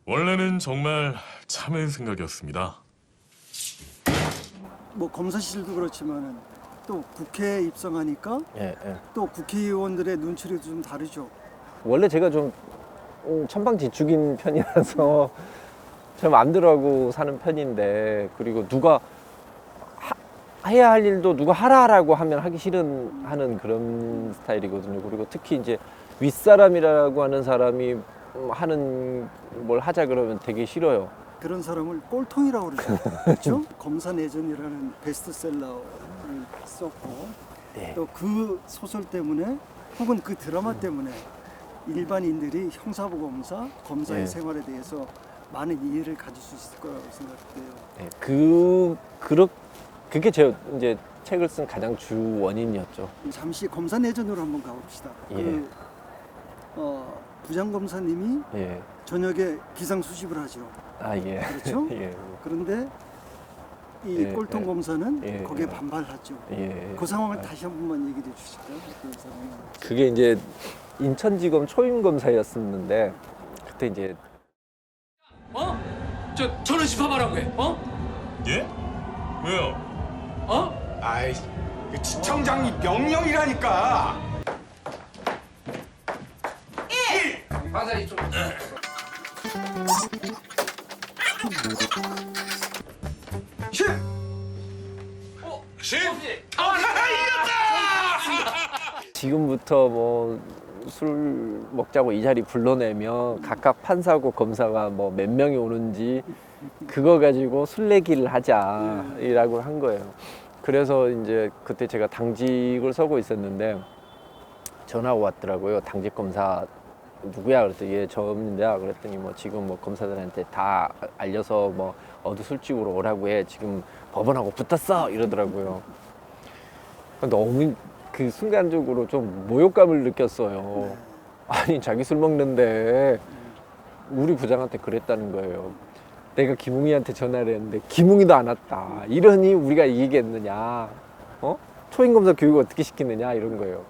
원래는 정말 참을 생각이었습니다. 뭐 검사실도 그렇지만은 또 국회에 입성하니까 예, 예. 또 국회의원들의 눈초리도 좀 다르죠. 원래 제가 좀 천방지축인 편이라서 제 마음대로 하고 사는 편인데, 그리고 누가 해야 할 일도 누가 하라라고 하면 하기 싫은 하는 그런 스타일이거든요. 그리고 특히 이제 윗사람이라고 하는 사람이 하는 뭘 하자 그러면 되게 싫어요. 그런 사람을 꼴통이라고 그러죠. 그렇죠? 검사내전이라는 베스트셀러를 썼고 네. 또 그 소설 때문에 혹은 그 드라마 때문에 일반인들이 형사부검사, 검사의 네. 생활에 대해서 많은 이해를 가질 수 있을 거라고 생각돼요. 네, 그게 제 이제 책을 쓴 가장 주 원인이었죠. 잠시 검사내전으로 한번 가봅시다. 예. 부장검사님이 예. 저녁에 비상수집을 하죠. 아, 예. 그렇죠? 예. 그런데 이 예, 꼴통 예. 검사는 예, 거기에 예. 반발하죠. 예. 그 상황을 다시 한 번만 얘기해 주실까요? 그 상황. 그게 이제 인천지검 초임검사였었는데, 그때 이제 어? 저는 집합하라고 해. 어? 예? 왜요? 어? 아이, 그 지청장이 명령이라니까. 맞아 이쪽. 십. 지금부터 뭐 술 먹자고 이 자리 불러내면 각각 판사고 검사가 뭐 몇 명이 오는지 그거 가지고 술래기를 하자라고 한 거예요. 그래서 이제 그때 제가 당직을 서고 있었는데 전화가 왔더라고요. 당직 검사 누구야? 그랬더니 예, 저입니다. 그랬더니 뭐 지금 뭐 검사들한테 다 알려서 뭐 어디 술집으로 오라고 해. 지금 법원하고 붙었어 이러더라고요. 너무 그 순간적으로 좀 모욕감을 느꼈어요. 아니 자기 술 먹는데 우리 부장한테 그랬다는 거예요. 내가 김웅이한테 전화를 했는데 김웅이도 안 왔다. 이러니 우리가 이기겠느냐? 어? 초임검사 교육 어떻게 시키느냐 이런 거예요.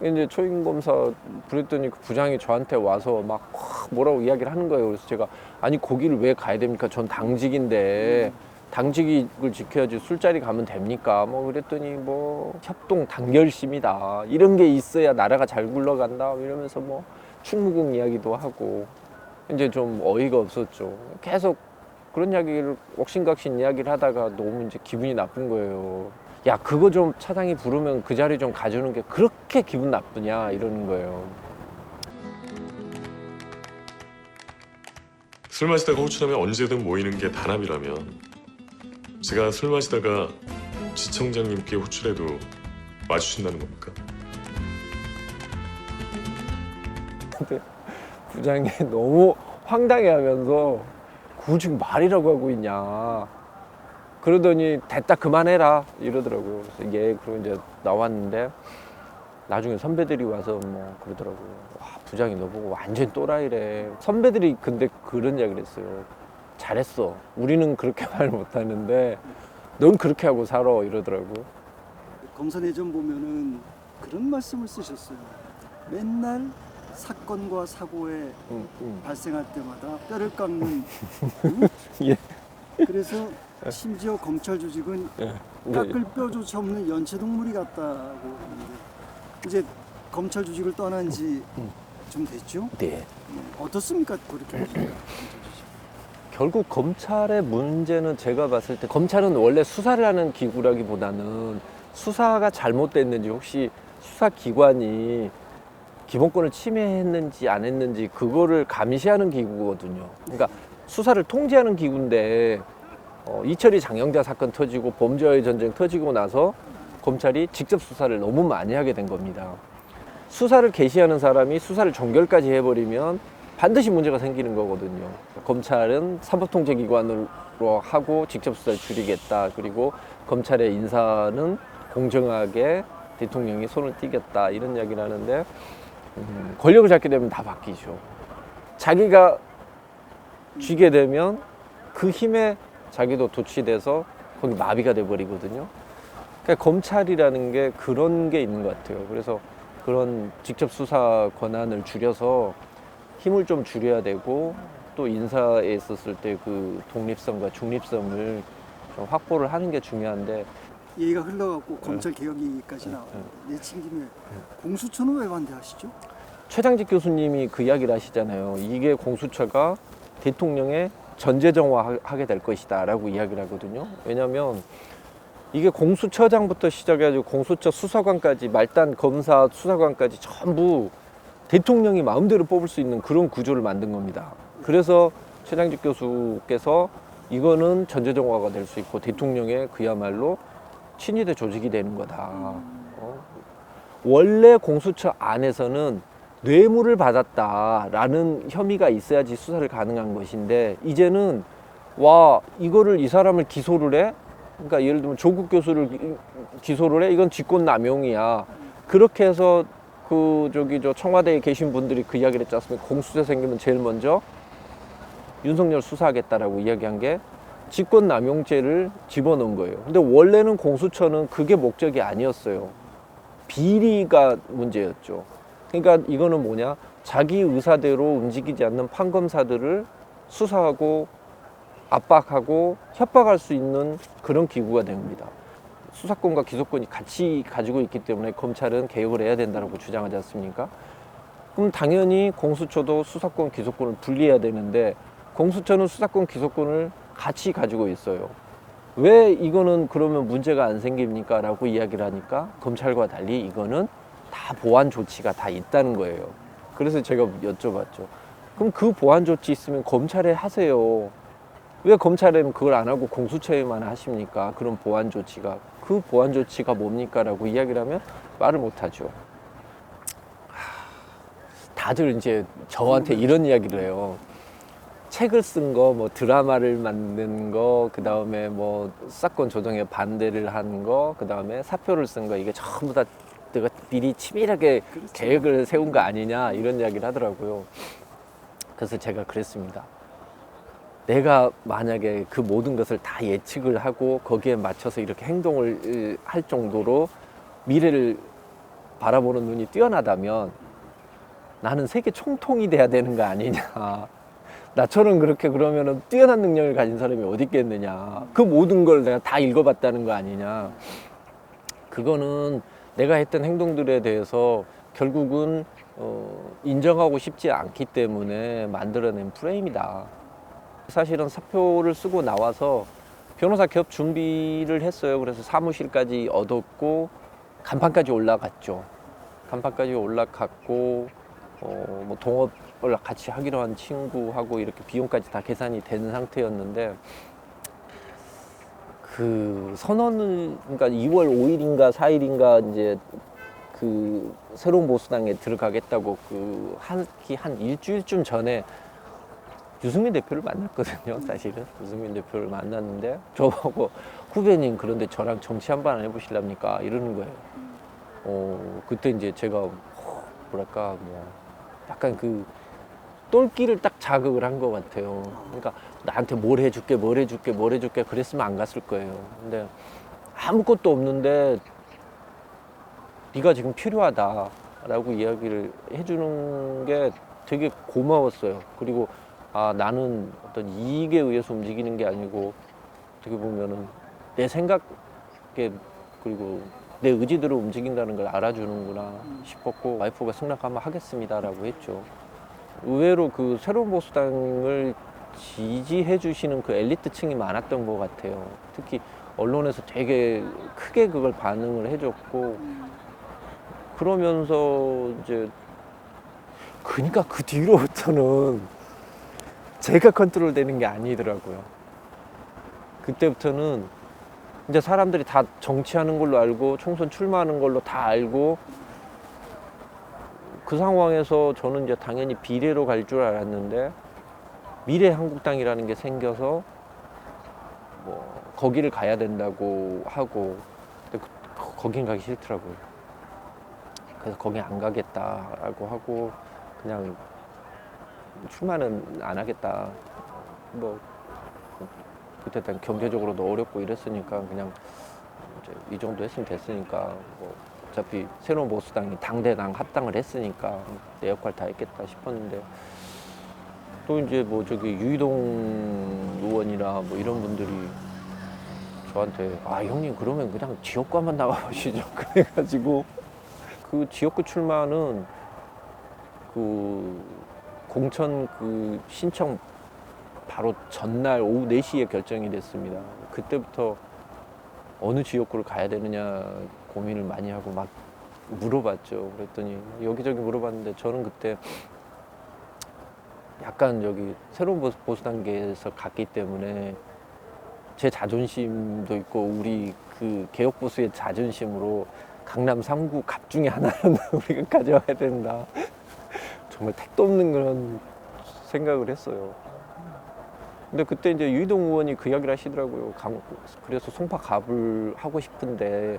이제 초임검사 그랬더니 그 부장이 저한테 와서 막 뭐라고 이야기를 하는 거예요. 그래서 제가 아니 거기를 왜 가야 됩니까? 전 당직인데 당직을 지켜야지 술자리 가면 됩니까? 뭐 그랬더니 뭐 협동 단결심이다. 이런 게 있어야 나라가 잘 굴러간다. 이러면서 뭐 충무공 이야기도 하고 이제 좀 어이가 없었죠. 계속 그런 이야기를 옥신각신 이야기를 하다가 너무 이제 기분이 나쁜 거예요. 야 그거 좀 차장이 부르면 그 자리 좀 가주는 게 그렇게 기분 나쁘냐 이러는 거예요. 술 마시다가 호출하면 언제든 모이는 게 단합이라면 제가 술 마시다가 지청장님께 호출해도 와주신다는 겁니까? 근데 부장이 너무 황당해하면서 그거 지금 말이라고 하고 있냐 그러더니 됐다 그만해라 이러더라고요. 그래서 예 그러고 이제 나왔는데 나중에 선배들이 와서 뭐 그러더라고요. 와 부장이 너보고 완전 또라이래. 선배들이 근데 그런 이야기를 했어요. 잘했어. 우리는 그렇게 말 못하는데 넌 그렇게 하고 살아 이러더라고요. 검사내전 보면은 그런 말씀을 쓰셨어요. 맨날 사건과 사고에 발생할 때마다 뼈를 깎는. 응? 예. 그래서 심지어 검찰 조직은 예. 깎을 뼈조차 없는 연체동물이 같다고 하는데 이제 검찰 조직을 떠난 지 좀 됐죠? 네. 어떻습니까? 그렇게 보니까 결국 검찰의 문제는 제가 봤을 때 검찰은 원래 수사를 하는 기구라기보다는 수사가 잘못됐는지 혹시 수사기관이 기본권을 침해했는지 안 했는지 그거를 감시하는 기구거든요. 그러니까 수사를 통제하는 기구인데 이철이 장영자 사건 터지고 범죄와의 전쟁 터지고 나서 검찰이 직접 수사를 너무 많이 하게 된 겁니다. 수사를 개시하는 사람이 수사를 종결까지 해버리면 반드시 문제가 생기는 거거든요. 검찰은 사법통제기관으로 하고 직접 수사를 줄이겠다. 그리고 검찰의 인사는 공정하게 대통령이 손을 띄겠다. 이런 이야기를 하는데 권력을 잡게 되면 다 바뀌죠. 자기가 쥐게 되면 그 힘에 자기도 도취돼서 거기 마비가 돼버리거든요. 그러니까 검찰이라는 게 그런 게 있는 것 같아요. 그래서 그런 직접 수사 권한을 줄여서 힘을 좀 줄여야 되고 또 인사에 있었을 때 그 독립성과 중립성을 좀 확보를 하는 게 중요한데 얘기가 흘러갖고 검찰 개혁이까지 나왔는데 내친 김에 공수처는 왜 반대하시죠? 최장직 교수님이 그 이야기를 하시잖아요. 이게 공수처가 대통령의 전제정화하게 될 것이다 라고 이야기를 하거든요. 왜냐하면 이게 공수처장부터 시작해가지고 공수처 수사관까지 말단 검사 수사관까지 전부 대통령이 마음대로 뽑을 수 있는 그런 구조를 만든 겁니다. 그래서 최장직 교수께서 이거는 전제정화가 될 수 있고 대통령의 그야말로 친위대 조직이 되는 거다. 원래 공수처 안에서는 뇌물을 받았다라는 혐의가 있어야지 수사를 가능한 것인데 이제는 와 이거를 이 사람을 기소를 해? 그러니까 예를 들면 조국 교수를 기소를 해? 이건 직권남용이야. 그렇게 해서 그 저 청와대에 계신 분들이 그 이야기를 했지 않습니까? 공수처 생기면 제일 먼저 윤석열 수사하겠다라고 이야기한 게 직권남용죄를 집어넣은 거예요. 근데 원래는 공수처는 그게 목적이 아니었어요. 비리가 문제였죠. 그러니까 이거는 뭐냐? 자기 의사대로 움직이지 않는 판검사들을 수사하고 압박하고 협박할 수 있는 그런 기구가 됩니다. 수사권과 기소권이 같이 가지고 있기 때문에 검찰은 개혁을 해야 된다고 주장하지 않습니까? 그럼 당연히 공수처도 수사권, 기소권을 분리해야 되는데 공수처는 수사권, 기소권을 같이 가지고 있어요. 왜 이거는 그러면 문제가 안 생깁니까? 라고 이야기를 하니까 검찰과 달리 이거는 다 보완 조치가 다 있다는 거예요. 그래서 제가 여쭤봤죠. 그럼 그 보완 조치 있으면 검찰에 하세요. 왜 검찰에는 그걸 안 하고 공수처에만 하십니까? 그런 보완 조치가. 그 보완 조치가 뭡니까? 라고 이야기를 하면 말을 못 하죠. 다들 이제 저한테 이런 이야기를 해요. 책을 쓴 거, 뭐 드라마를 만든 거, 그 다음에 뭐 수사권 조정에 반대를 한 거, 그 다음에 사표를 쓴 거, 이게 전부 다 내가 미리 치밀하게 계획을 세운 거 아니냐, 이런 이야기를 하더라고요. 그래서 제가 그랬습니다. 내가 만약에 그 모든 것을 다 예측을 하고 거기에 맞춰서 이렇게 행동을 할 정도로 미래를 바라보는 눈이 뛰어나다면 나는 세계 총통이 돼야 되는 거 아니냐. 나처럼 그렇게 그러면은 뛰어난 능력을 가진 사람이 어디 있겠느냐. 그 모든 걸 내가 다 읽어봤다는 거 아니냐. 그거는 내가 했던 행동들에 대해서 결국은 인정하고 싶지 않기 때문에 만들어낸 프레임이다. 사실은 사표를 쓰고 나와서 변호사 개업 준비를 했어요. 그래서 사무실까지 얻었고 간판까지 올라갔죠. 간판까지 올라갔고 뭐 동업을 같이 하기로 한 친구하고 이렇게 비용까지 다 계산이 된 상태였는데 그 선언을 그러니까 2월 5일인가 4일인가 이제 그 새로운 보수당에 들어가겠다고 그 한 일주일쯤 전에 유승민 대표를 만났거든요. 사실은 유승민 대표를 만났는데 저보고 후배님 그런데 저랑 정치 한번 안 해보실랍니까? 이러는 거예요. 그때 이제 제가 뭐랄까 뭐 약간 그 똘끼를 딱 자극을 한 것 같아요. 그러니까 나한테 뭘 해줄게 그랬으면 안 갔을 거예요. 근데 아무것도 없는데 네가 지금 필요하다라고 이야기를 해주는 게 되게 고마웠어요. 그리고 아 나는 어떤 이익에 의해서 움직이는 게 아니고 어떻게 보면은 내 생각에 그리고 내 의지대로 움직인다는 걸 알아주는구나 싶었고 와이프가 승낙하면 하겠습니다라고 했죠. 의외로 그 새로운 보수당을 지지해 주시는 그 엘리트층이 많았던 것 같아요. 특히 언론에서 되게 크게 그걸 반응을 해줬고 그러면서 이제 그러니까 그 뒤로부터는 제가 컨트롤 되는 게 아니더라고요. 그때부터는 이제 사람들이 다 정치하는 걸로 알고 총선 출마하는 걸로 다 알고 그 상황에서 저는 이제 당연히 비례로 갈 줄 알았는데 미래한국당이라는 게 생겨서 뭐 거기를 가야 된다고 하고 근데 거긴 가기 싫더라고요. 그래서 거기 안 가겠다라고 하고 그냥 출마는 안 하겠다. 뭐 그때 단 경제적으로도 어렵고 이랬으니까 그냥 이제 이 정도 했으면 됐으니까 뭐 어차피 새로운 보수당이 당대당 합당을 했으니까 내 역할 다 했겠다 싶었는데 또 이제 뭐 저기 유이동 의원이나 뭐 이런 분들이 저한테 아 형님 그러면 그냥 지역구 한번 나가보시죠. 그래가지고 그 지역구 출마는 그 공천 그 신청 바로 전날 오후 4시에 결정이 됐습니다. 그때부터 어느 지역구를 가야 되느냐 고민을 많이 하고 막 물어봤죠. 그랬더니 여기저기 물어봤는데 저는 그때 약간 여기 새로운 보수 단계에서 갔기 때문에 제 자존심도 있고 우리 그 개혁 보수의 자존심으로 강남 3구 갑 중에 하나는 우리가 가져와야 된다. 정말 택도 없는 그런 생각을 했어요. 근데 그때 이제 유이동 의원이 그 이야기를 하시더라고요. 그래서 송파 갑을 하고 싶은데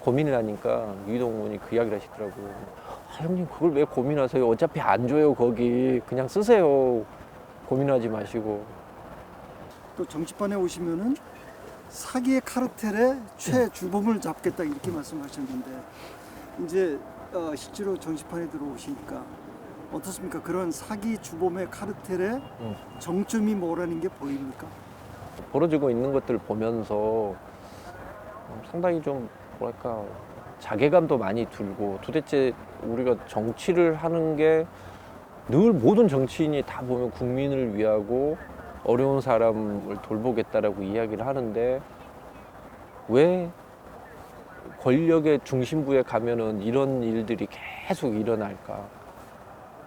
고민을 하니까 유이동 의원이 그 이야기를 하시더라고요. 아, 형님 그걸 왜 고민하세요? 어차피 안 줘요 거기. 그냥 쓰세요. 고민하지 마시고. 또 정치판에 오시면은 사기의 카르텔의 최주범을 잡겠다 이렇게 말씀하셨는데 이제 실제로 정치판에 들어오시니까 어떻습니까? 그런 사기 주범의 카르텔의 정점이 뭐라는 게 보입니까? 벌어지고 있는 것들을 보면서 상당히 좀 뭐랄까 자괴감도 많이 들고 도대체 우리가 정치를 하는 게 늘 모든 정치인이 다 보면 국민을 위하고 어려운 사람을 돌보겠다라고 이야기를 하는데 왜 권력의 중심부에 가면은 이런 일들이 계속 일어날까?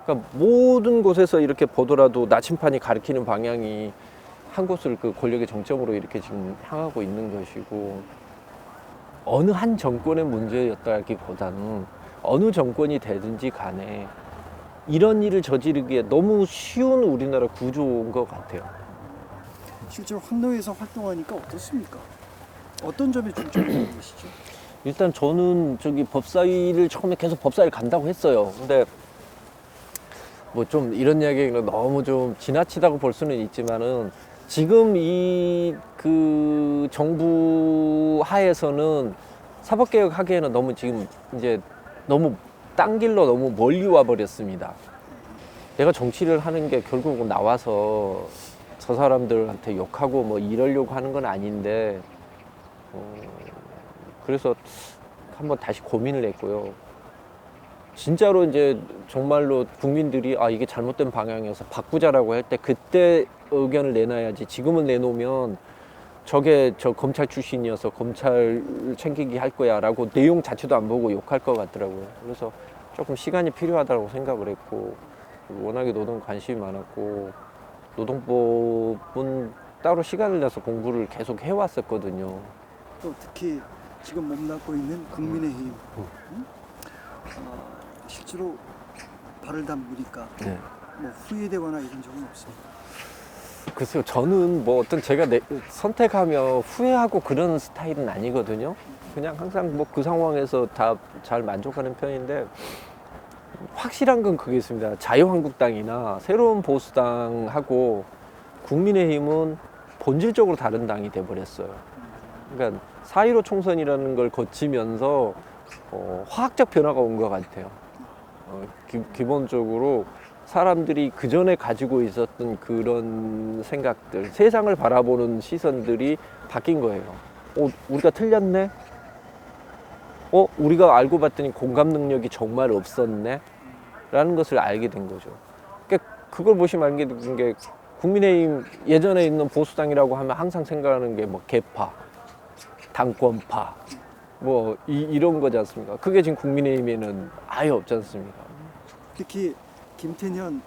그러니까 모든 곳에서 이렇게 보더라도 나침판이 가리키는 방향이 한 곳을 그 권력의 정점으로 이렇게 지금 향하고 있는 것이고 어느 한 정권의 문제였다기보다는 어느 정권이 되든지 간에 이런 일을 저지르기에 너무 쉬운 우리나라 구조인 것 같아요. 실제로 환노위에서 활동하니까 어떻습니까? 어떤 점에 중점을 두고 계시죠? 일단 저는 저기 법사위를 처음에 계속 법사위를 간다고 했어요. 근데 뭐 좀 이런 이야기가 너무 좀 지나치다고 볼 수는 있지만은 지금 이 그 정부 하에서는 사법개혁 하기에는 너무 지금 이제 너무 딴 길로 너무 멀리 와 버렸습니다. 내가 정치를 하는 게 결국은 나와서 저 사람들한테 욕하고 뭐 이러려고 하는 건 아닌데 그래서 한번 다시 고민을 했고요. 진짜로 이제 정말로 국민들이 아 이게 잘못된 방향이어서 바꾸자라고 할 때 그때 의견을 내놔야지 지금은 내놓으면 저게 저 검찰 출신이어서 검찰 챙기기 할 거야 라고 내용 자체도 안 보고 욕할 것 같더라고요. 그래서 조금 시간이 필요하다고 생각을 했고 워낙에 노동 관심이 많았고 노동법은 따로 시간을 내서 공부를 계속 해왔었거든요. 또 특히 지금 몸담고 있는 국민의힘 실제로 발을 담그니까 네. 뭐 후회되거나 이런 적은 없습니다. 글쎄요, 저는 뭐 어떤 제가 선택하며 후회하고 그런 스타일은 아니거든요. 그냥 항상 뭐 그 상황에서 다 잘 만족하는 편인데 확실한 건 그게 있습니다. 자유한국당이나 새로운 보수당하고 국민의힘은 본질적으로 다른 당이 돼버렸어요. 그러니까 4.15 총선이라는 걸 거치면서 화학적 변화가 온 것 같아요. 기본적으로 사람들이 그 전에 가지고 있었던 그런 생각들, 세상을 바라보는 시선들이 바뀐 거예요. 우리가 틀렸네? 우리가 알고 봤더니 공감 능력이 정말 없었네? 라는 것을 알게 된 거죠. 그러니까 그걸 보시면 알게 된 게 국민의힘 예전에 있는 보수당이라고 하면 항상 생각하는 게 뭐 개파, 당권파, 뭐 이런 거지 않습니까? 그게 지금 국민의힘에는 아예 없지 않습니까? 특히 김태년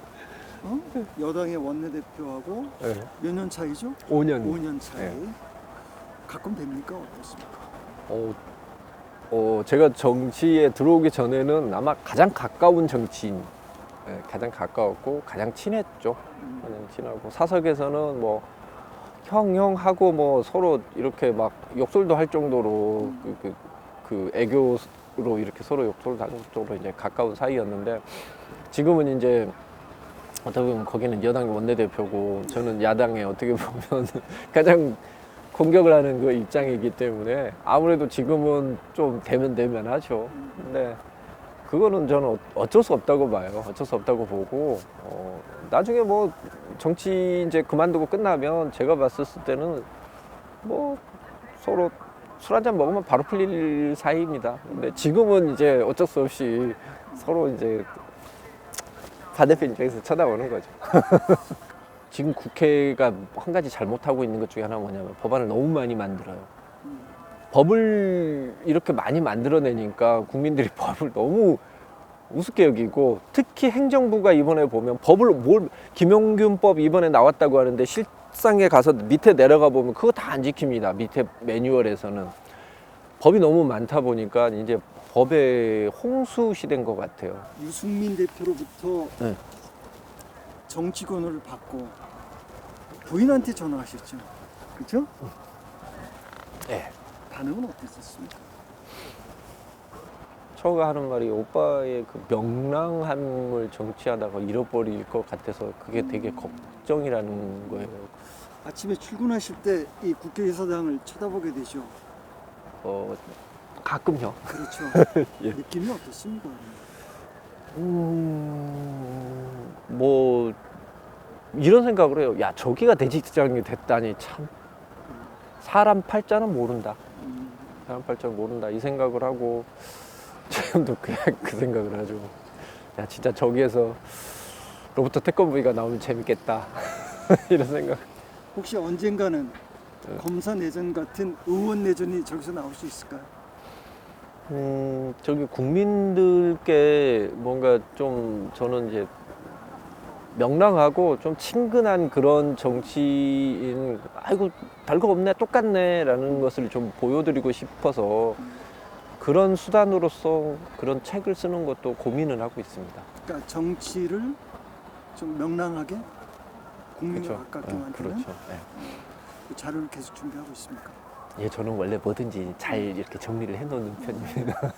여당의 원내대표하고 네. 몇 년 차이죠? 5년. 5년 차이. 네. 가끔 됩니까? 어떻습니까? 제가 정치에 들어오기 전에는 아마 가장 가까운 정치인, 가장 가까웠고 가장 친했죠. 가장 친하고 사석에서는 뭐 형 하고 뭐 서로 이렇게 막 욕설도 할 정도로 그 애교로 이렇게 서로 욕설도 할 정도로 이제 가까운 사이였는데 지금은 이제 어떻게 보면 거기는 여당의 원내대표고 저는 야당의 어떻게 보면 가장 공격을 하는 그 입장이기 때문에 아무래도 지금은 좀 대면하죠. 근데 그거는 저는 어쩔 수 없다고 봐요. 어쩔 수 없다고 보고 나중에 뭐 정치 이제 그만두고 끝나면 제가 봤을 때는 뭐 서로 술 한잔 먹으면 바로 풀릴 사이입니다. 근데 지금은 이제 어쩔 수 없이 서로 이제 반대편 입장에서 쳐다보는 거죠. 지금 국회가 한 가지 잘못하고 있는 것 중에 하나가 뭐냐면 법안을 너무 많이 만들어요. 법을 이렇게 많이 만들어내니까 국민들이 법을 너무 우습게 여기고, 특히 행정부가 이번에 보면 법을 김용균법 이번에 나왔다고 하는데 실상에 가서 밑에 내려가 보면 그거 다 안 지킵니다. 밑에 매뉴얼에서는 법이 너무 많다 보니까 이제 법의 홍수 시대인 것 같아요. 유승민 대표로부터 네. 정치권을 받고 부인한테 전화하셨죠. 그렇죠? 네. 반응은 어땠었습니까? 처가 하는 말이 오빠의 그 명랑함을 정치하다가 잃어버릴 것 같아서 그게 되게 걱정이라는 거예요. 아침에 출근하실 때 이 국회의사당을 쳐다보게 되죠. 가끔요. 그렇죠. 예. 느낌이 어떻습니까? 뭐 이런 생각을 해요. 야, 저기가 대직장이 됐다니 참 사람 팔자는 모른다. 사람 팔자는 모른다 이 생각을 하고, 지금도 그 생각을 하죠. 야, 진짜 저기에서 로버트 태권브이가 나오면 재밌겠다. 이런 생각. 혹시 언젠가는 네. 검사 내전 같은 의원 내전이 저기서 나올 수 있을까요? 저기 국민들께 뭔가 좀 저는 이제 명랑하고 좀 친근한 그런 정치인, 아이고 별거 없네 똑같네 라는 것을 좀 보여드리고 싶어서 그런 수단으로서 그런 책을 쓰는 것도 고민을 하고 있습니다. 그러니까 정치를 좀 명랑하게 국민과 그렇죠. 가깝게 네, 만드는 그렇죠. 네. 그 자료를 계속 준비하고 있습니까? 예, 저는 원래 뭐든지 잘 이렇게 정리를 해놓는 편입니다.